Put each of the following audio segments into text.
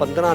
15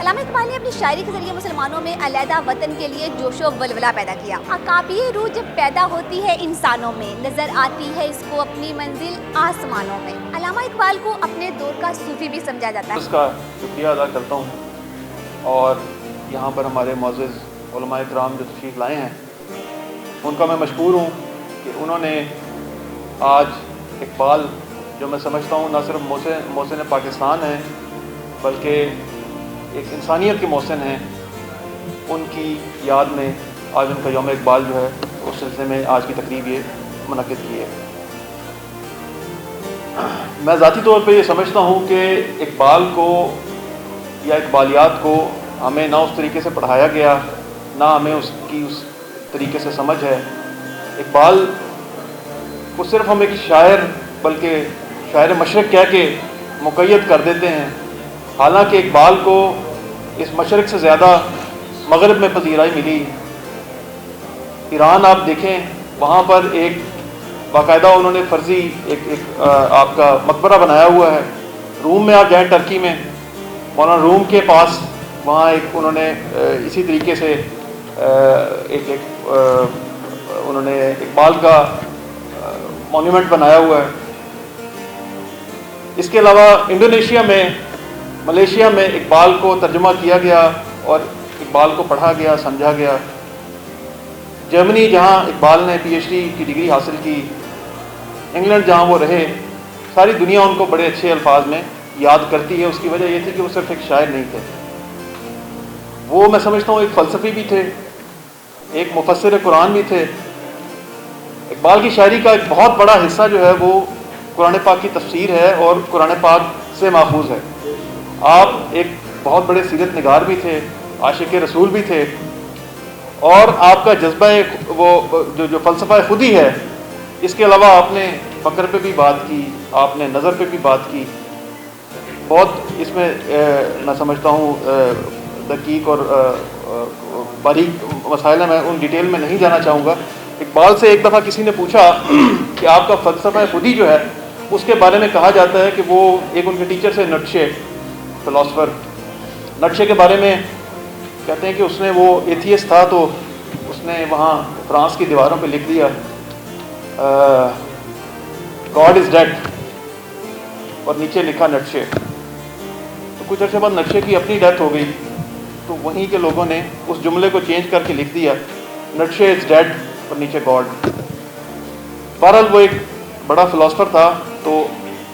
علامہ اقبال نے اپنی شاعری کے ذریعے مسلمانوں میں علیحدہ وطن کے لیے جوش و ولولہ پیدا کیا. عقابی روح جب پیدا ہوتی ہے انسانوں میں، نظر آتی ہے اس کو اپنی منزل آسمانوں میں. علامہ اقبال کو اپنے دور کا صوفی بھی سمجھا جاتا ہے. اس کا شکریہ ادا کرتا ہوں، اور یہاں پر ہمارے معزز علماء کرام جو تشریف لائے ہیں ان کا میں مشکور ہوں کہ انہوں نے آج اقبال، جو میں سمجھتا ہوں نہ صرف محسن پاکستان ہیں بلکہ ایک انسانیت کے محسن ہیں، ان کی یاد میں آج ان کا یوم اقبال جو ہے اس سلسلے میں آج کی تقریب یہ منعقد کی ہے. میں ذاتی طور پہ یہ سمجھتا ہوں کہ اقبال کو یا اقبالیات کو ہمیں نہ اس طریقے سے پڑھایا گیا، نہ ہمیں اس طریقے سے سمجھ ہے. اقبال کو صرف ہم ایک شاعر بلکہ شاعر مشرق کہہ کے مقید کر دیتے ہیں، حالانکہ اقبال کو اس مشرق سے زیادہ مغرب میں پذیرائی ملی. ایران آپ دیکھیں، وہاں پر ایک باقاعدہ انہوں نے فرضی ایک آپ کا مقبرہ بنایا ہوا ہے. روم میں آپ جائیں، ٹرکی میں مولانا روم کے پاس وہاں ایک انہوں نے اسی طریقے سے انہوں نے اقبال کا مونیومنٹ بنایا ہوا ہے. اس کے علاوہ انڈونیشیا میں، ملیشیا میں اقبال کو ترجمہ کیا گیا اور اقبال کو پڑھا گیا، سمجھا گیا. جرمنی جہاں اقبال نے پی ایچ ڈی کی ڈگری حاصل کی، انگلینڈ جہاں وہ رہے، ساری دنیا ان کو بڑے اچھے الفاظ میں یاد کرتی ہے. اس کی وجہ یہ تھی کہ وہ صرف ایک شاعر نہیں تھے، وہ میں سمجھتا ہوں ایک فلسفی بھی تھے، ایک مفسر قرآن بھی تھے. اقبال کی شاعری کا ایک بہت بڑا حصہ جو ہے وہ قرآن پاک کی تفسیر ہے اور قرآن پاک سے ماخوذ ہے. آپ ایک بہت بڑے سیرت نگار بھی تھے، عاشق رسول بھی تھے، اور آپ کا جذبہ وہ جو فلسفہ خودی ہے، اس کے علاوہ آپ نے فقر پہ بھی بات کی، آپ نے نظر پہ بھی بات کی. بہت اس میں میں سمجھتا ہوں دقیق اور باریک مسائل ہیں، میں ان ڈیٹیل میں نہیں جانا چاہوں گا. اقبال سے ایک دفعہ کسی نے پوچھا کہ آپ کا فلسفہ خودی جو ہے اس کے بارے میں کہا جاتا ہے کہ وہ ایک ان کے ٹیچر سے نیٹشے، فلاسفر نیٹشے کے بارے میں کہتے ہیں کہ اس نے، وہ ایتھیسٹ تھا، تو اس نے وہاں فرانس کی دیواروں پہ لکھ دیا گاڈ از ڈیڈ، اور نیچے لکھا نیٹشے. تو کچھ عرصے بعد نیٹشے کی اپنی ڈیتھ ہو گئی، تو وہیں کے لوگوں نے اس جملے کو چینج کر کے لکھ دیا نیٹشے از ڈیڈ اور نیچے گاڈ. بہرحال وہ ایک بڑا فلاسفر تھا. تو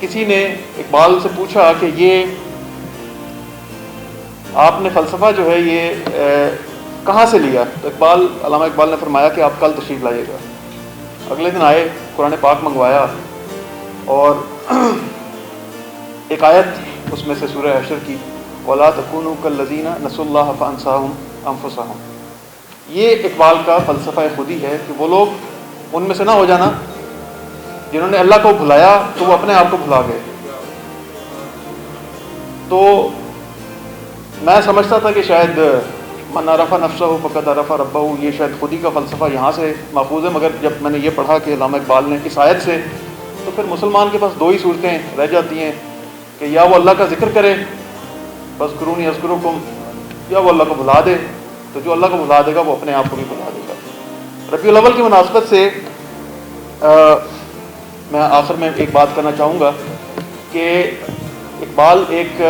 کسی نے اقبال سے پوچھا کہ یہ آپ نے فلسفہ جو ہے یہ کہاں سے لیا؟ تو علامہ اقبال نے فرمایا کہ آپ کل تشریف لائیے گا. اگلے دن آئے، قرآن پاک منگوایا، اور ایک آیت اس میں سے سورہ حشر کی، وَلَا تَكُونُوا كَالَّذِينَ نَسُوا اللَّهَ فَأَنسَاهُمْ أَنفُسَهُمْ. یہ اقبال کا فلسفہ خودی ہے کہ وہ لوگ ان میں سے نہ ہو جانا جنہوں نے اللہ کو بھلایا تو وہ اپنے آپ کو بھلا گئے. تو میں سمجھتا تھا کہ شاید من عرف نفسہ فقد عرف ربہ، یہ شاید خودی کا فلسفہ یہاں سے ماخوذ ہے. مگر جب میں نے یہ پڑھا کہ علامہ اقبال نے اس آیت سے، تو پھر مسلمان کے پاس دو ہی صورتیں رہ جاتی ہیں کہ یا وہ اللہ کا ذکر کرے، بس کرونی اذکرکم، یا وہ اللہ کو بھلا دے. تو جو اللہ کو بھلا دے گا وہ اپنے آپ کو بھی بھلا دے گا. ربیع الاول کی مناسبت سے میں آخر میں ایک بات کرنا چاہوں گا کہ اقبال ایک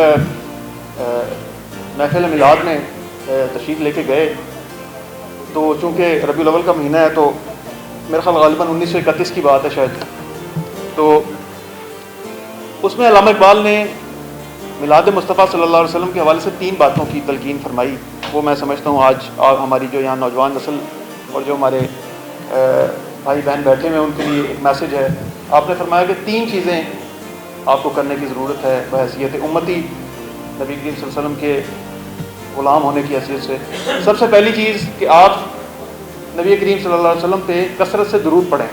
محفل میلاد میں تشریف لے کے گئے. تو چونکہ ربیع الاول کا مہینہ ہے، تو میرے خیال غالباً 1931 کی بات ہے شاید. تو اس میں علامہ اقبال نے میلاد مصطفیٰ صلی اللہ علیہ وسلم کے حوالے سے 3 باتوں کی تلقین فرمائی. وہ میں سمجھتا ہوں آج ہماری جو یہاں نوجوان نسل اور جو ہمارے بھائی بہن بیٹھے ہوئے ہیں ان کے لیے ایک میسج ہے. آپ نے فرمایا کہ 3 چیزیں آپ کو کرنے کی ضرورت ہے بحیثیت امتی، نبی کریم صلی اللہ علیہ وسلم کے غلام ہونے کی حیثیت سے. سب سے پہلی چیز کہ آپ نبی کریم صلی اللہ علیہ وسلم پہ کثرت سے درود پڑھیں.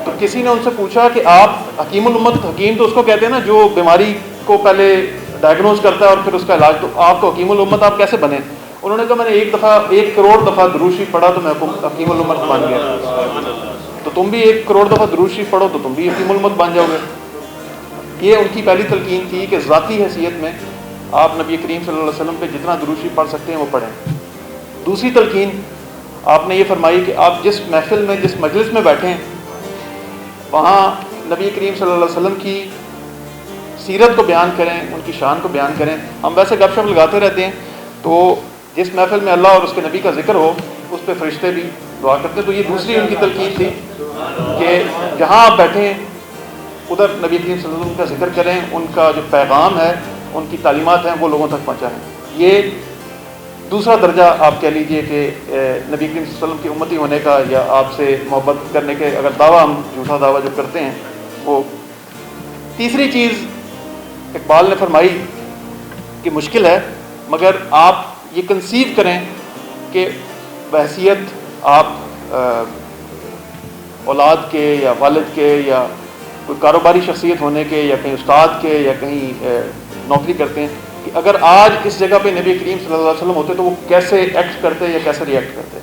تو کسی نے ان سے پوچھا کہ آپ حکیم الامت، حکیم تو اس کو کہتے ہیں نا جو بیماری کو پہلے ڈائگنوز کرتا ہے اور پھر اس کا علاج، تو آپ تو حکیم الامت آپ کیسے بنے؟ انہوں نے کہا میں نے 1 کروڑ دفعہ درود شریف پڑھا تو میں حکیم الامت بن گیا. تو تم بھی 1 کروڑ دفعہ درود شریف پڑھو تو تم بھی حکیم الامت بن جاؤ گے. یہ ان کی پہلی تلقین تھی کہ ذاتی حیثیت میں آپ نبی کریم صلی اللہ علیہ وسلم پہ جتنا درود شریف پڑھ سکتے ہیں وہ پڑھیں۔ دوسری تلقین آپ نے یہ فرمائی کہ آپ جس محفل میں جس مجلس میں بیٹھیں وہاں نبی کریم صلی اللہ علیہ وسلم کی سیرت کو بیان کریں، ان کی شان کو بیان کریں۔ ہم ویسے گپ شپ لگاتے رہتے ہیں، تو جس محفل میں اللہ اور اس کے نبی کا ذکر ہو اس پہ فرشتے بھی دعا کرتے ہیں۔ تو یہ دوسری ان کی تلقین تھی کہ جہاں آپ بیٹھیں ادھر نبی کریم صلی اللہ علیہ وسلم کا ذکر کریں، ان کا جو پیغام ہے، ان کی تعلیمات ہیں وہ لوگوں تک پہنچائیں۔ یہ دوسرا درجہ آپ کہہ لیجئے کہ نبی کریم صلی اللہ علیہ وسلم کی امتی ہونے کا یا آپ سے محبت کرنے کے اگر دعویٰ ہم جھوٹا دعویٰ جو کرتے ہیں وہ۔ تیسری چیز اقبال نے فرمائی کہ مشکل ہے، مگر آپ یہ کنسیو کریں کہ بحیثیت آپ اولاد کے یا والد کے یا کوئی کاروباری شخصیت ہونے کے یا کہیں استاد کے یا کہیں نوکری کرتے ہیں، کہ اگر آج اس جگہ پہ نبی کریم صلی اللہ علیہ وسلم ہوتے تو وہ کیسے ایکٹ کرتے یا کیسے ری ایکٹ کرتے۔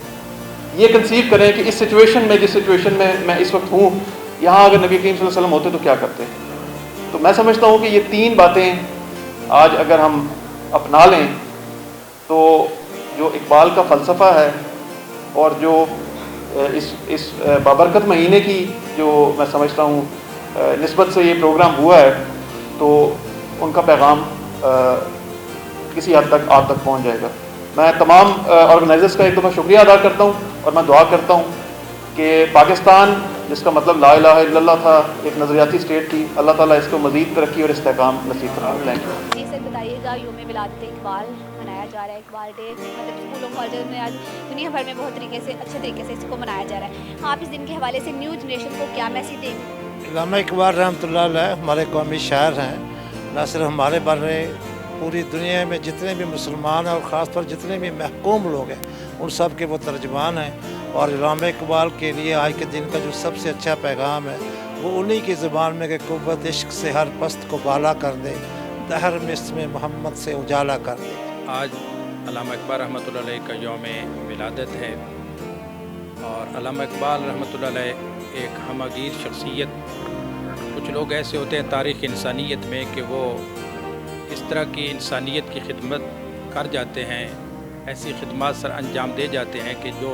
یہ کنسیو کریں کہ اس سچویشن میں، جس سچویشن میں اس وقت ہوں، یہاں اگر نبی کریم صلی اللہ علیہ وسلم ہوتے تو کیا کرتے۔ تو میں سمجھتا ہوں کہ یہ تین باتیں آج اگر ہم اپنا لیں تو جو اقبال کا فلسفہ ہے اور جو اس بابرکت مہینے کی جو میں سمجھتا ہوں نسبت سے یہ پروگرام ہوا ہے، تو ان کا پیغام کسی حد تک آپ تک پہنچ جائے گا۔ میں تمام آرگنائزرز کا ایک دفعہ شکریہ ادا کرتا ہوں اور میں دعا کرتا ہوں کہ پاکستان جس کا مطلب لا الہ الا اللہ تھا، ایک نظریاتی اسٹیٹ تھی، اللہ تعالیٰ اس کو مزید ترقی اور استحکام نصیب فرمائے۔ Thank you. جی سر، بتائیے گا یوم ولادت اقبال منایا جا رہا ہے، اقبال ڈے، مطلب اسکولوں کالجوں میں آج دنیا بھر میں بہت طریقے سے اچھے طریقے سے اس کو منایا جا رہا ہے، آپ اس دن کے حوالے سے نیو جنریشن کو کیا میسیج دیں گے؟ علامہ اقبال رحمۃ اللہ علیہ ہمارے قومی شاعر ہیں، نہ صرف ہمارے بارے پوری دنیا میں جتنے بھی مسلمان ہیں اور خاص طور جتنے بھی محکوم لوگ ہیں ان سب کے وہ ترجمان ہیں۔ اور علامہ اقبال کے لیے آج کے دن کا جو سب سے اچھا پیغام ہے وہ انہی کی زبان میں کہ قوت عشق سے ہر پست کو بالا کر دے، دہر میں اس میں محمد سے اجالا کر دے۔ آج علامہ اقبال رحمۃ اللہ علیہ کا یوم ولادت ہے، اور علامہ اقبال رحمۃ اللہ علیہ ایک ہمگیر شخصیت۔ کچھ لوگ ایسے ہوتے ہیں تاریخ انسانیت میں کہ وہ اس طرح کی انسانیت کی خدمت کر جاتے ہیں، ایسی خدمات سر انجام دے جاتے ہیں کہ جو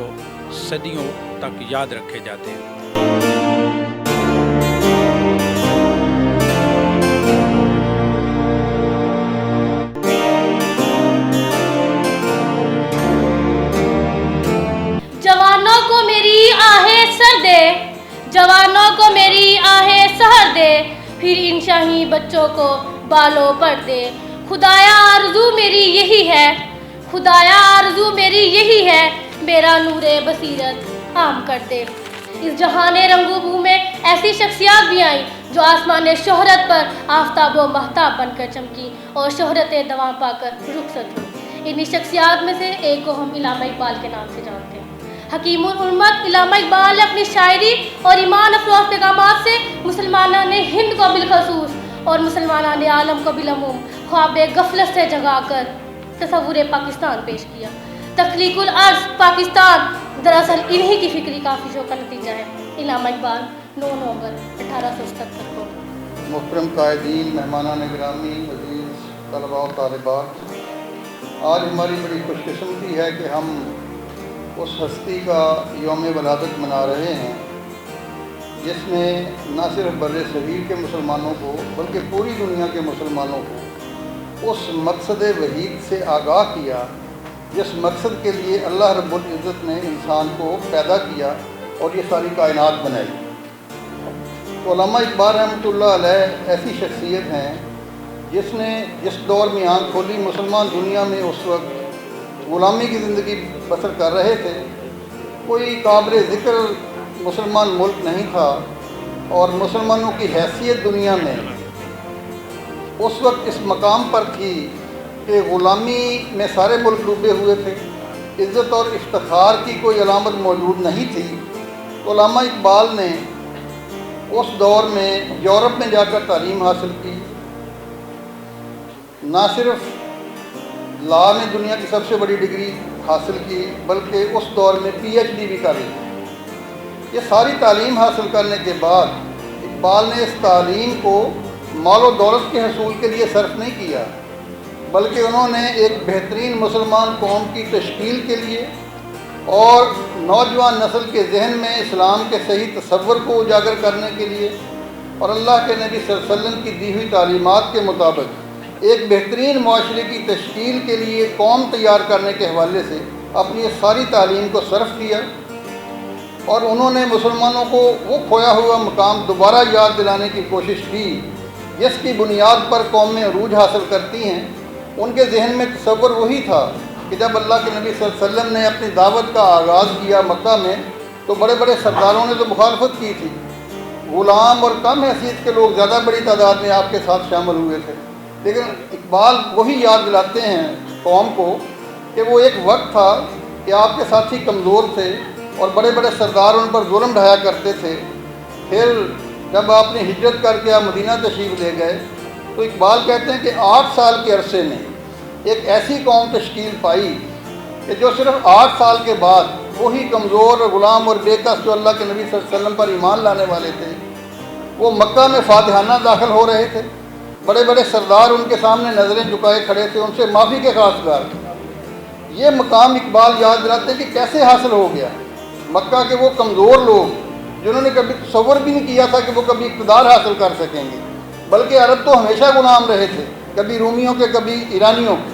صدیوں تک یاد رکھے جاتے ہیں۔ جوانوں کو میری آہیں سر دے، جوانوں کو میری آہیں سہر دے، پھر ان شاہی بچوں کو بالوں پر دے۔ خدایا آرزو میری یہی ہے، خدایا آرزو میری یہی ہے، میرا نور بصیرت عام کر دے۔ اس جہان رنگ و بو میں ایسی شخصیات بھی آئیں جو آسمان شہرت پر آفتاب و مہتاب بن کر چمکی اور شہرت دواں پا کر رخصت ہوئی۔ انہی شخصیات میں سے ایک کو ہم علامہ اقبال کے نام سے جانتے ہیں۔ حکیم الامت علامہ اقبال نے اپنی شاعری اور ایمان افروز پیغامات سے مسلمانان ہند کو بالخصوص اور مسلمانان عالم کو بالعموم خواب غفلت سے جگا کر تصور پاکستان پیش کیا۔ تخلیق الارض پاکستان دراصل انہی کی فکری کافشوں کا نتیجہ ہے۔ علامہ اقبال 9 نومبر 1877 کو۔ محترم قائدین، مہمانان گرامی، عزیز طلباء و طالبات، آج ہماری بڑی خوش قسمتی ہے کہ ہم اس ہستی کا یوم ولادت منا رہے ہیں جس نے نہ صرف بر صغیر کے مسلمانوں کو بلکہ پوری دنیا کے مسلمانوں کو اس مقصد وحید سے آگاہ کیا جس مقصد کے لیے اللہ رب العزت نے انسان کو پیدا کیا اور یہ ساری کائنات بنائی۔ تو علامہ اقبال رحمۃ اللہ علیہ ایسی شخصیت ہیں جس نے جس دور میں آنکھ کھولی، مسلمان دنیا میں اس وقت غلامی کی زندگی بسر کر رہے تھے، کوئی قابل ذکر مسلمان ملک نہیں تھا، اور مسلمانوں کی حیثیت دنیا میں اس وقت اس مقام پر تھی کہ غلامی میں سارے ملک ڈوبے ہوئے تھے، عزت اور افتخار کی کوئی علامت موجود نہیں تھی۔ تو علامہ اقبال نے اس دور میں یورپ میں جا کر تعلیم حاصل کی، نہ صرف لا میں دنیا کی سب سے بڑی ڈگری حاصل کی بلکہ اس دور میں پی ایچ ڈی بھی کر لی۔ یہ ساری تعلیم حاصل کرنے کے بعد اقبال نے اس تعلیم کو مال و دولت کے حصول کے لیے صرف نہیں کیا، بلکہ انہوں نے ایک بہترین مسلمان قوم کی تشکیل کے لیے اور نوجوان نسل کے ذہن میں اسلام کے صحیح تصور کو اجاگر کرنے کے لیے اور اللہ کے نبی صلی اللہ علیہ وسلم کی دی ہوئی تعلیمات کے مطابق ایک بہترین معاشرے کی تشکیل کے لیے قوم تیار کرنے کے حوالے سے اپنی ساری تعلیم کو صرف کیا، اور انہوں نے مسلمانوں کو وہ کھویا ہوا مقام دوبارہ یاد دلانے کی کوشش کی جس کی بنیاد پر قومیں عروج حاصل کرتی ہیں۔ ان کے ذہن میں تصور وہی تھا کہ جب اللہ کے نبی صلی اللہ علیہ وسلم نے اپنی دعوت کا آغاز کیا مکہ میں تو بڑے بڑے سرداروں نے تو مخالفت کی تھی، غلام اور کم حیثیت کے لوگ زیادہ بڑی تعداد میں آپ کے ساتھ شامل ہوئے تھے، لیکن اقبال وہی یاد دلاتے ہیں قوم کو کہ وہ ایک وقت تھا کہ آپ کے ساتھی کمزور تھے اور بڑے بڑے سردار ان پر ظلم ڈھایا کرتے تھے۔ پھر جب آپ نے ہجرت کر کے آپ مدینہ تشریف لے گئے تو اقبال کہتے ہیں کہ 8 سال کے عرصے میں ایک ایسی قوم تشکیل پائی کہ جو صرف 8 سال کے بعد وہی کمزور اور غلام اور بے کس جو اللہ کے نبی صلی اللہ علیہ وسلم پر ایمان لانے والے تھے وہ مکہ میں فاتحانہ داخل ہو رہے تھے۔ بڑے بڑے سردار ان کے سامنے نظریں جھکائے کھڑے تھے، ان سے معافی کے خواستگار تھے۔ یہ مقام اقبال یاد دلاتے ہیں کہ کیسے حاصل ہو گیا۔ مکہ کے وہ کمزور لوگ جنہوں نے کبھی تصور بھی نہیں کیا تھا کہ وہ کبھی اقتدار حاصل کر سکیں گے، بلکہ عرب تو ہمیشہ غلام رہے تھے، کبھی رومیوں کے کبھی ایرانیوں کے۔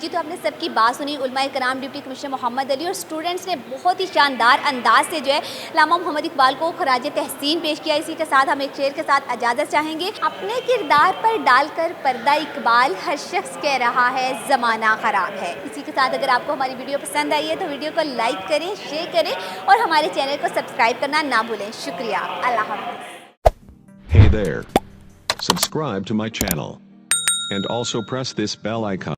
جی تو آپ نے سب کی بات سنی، علماء کرام، ڈپٹی کمشنر محمد علی اور اسٹوڈنٹس نے بہت ہی شاندار انداز سے جو ہے علامہ محمد اقبال کو خراج تحسین پیش کیا۔ اسی کے ساتھ ہم ایک شعر کے ساتھ اجازت چاہیں گے۔ اپنے کردار پر ڈال کر پردہ اقبال ہر شخص کہہ رہا ہے زمانہ خراب ہے۔ اسی کے ساتھ اگر آپ کو ہماری ویڈیو پسند آئی ہے تو ویڈیو کو لائک کریں، شیئر کریں اور ہمارے چینل کو سبسکرائب کرنا نہ بھولیں۔ شکریہ، اللہ حافظ۔ Hey there. Subscribe to my channel. And also press this bell icon.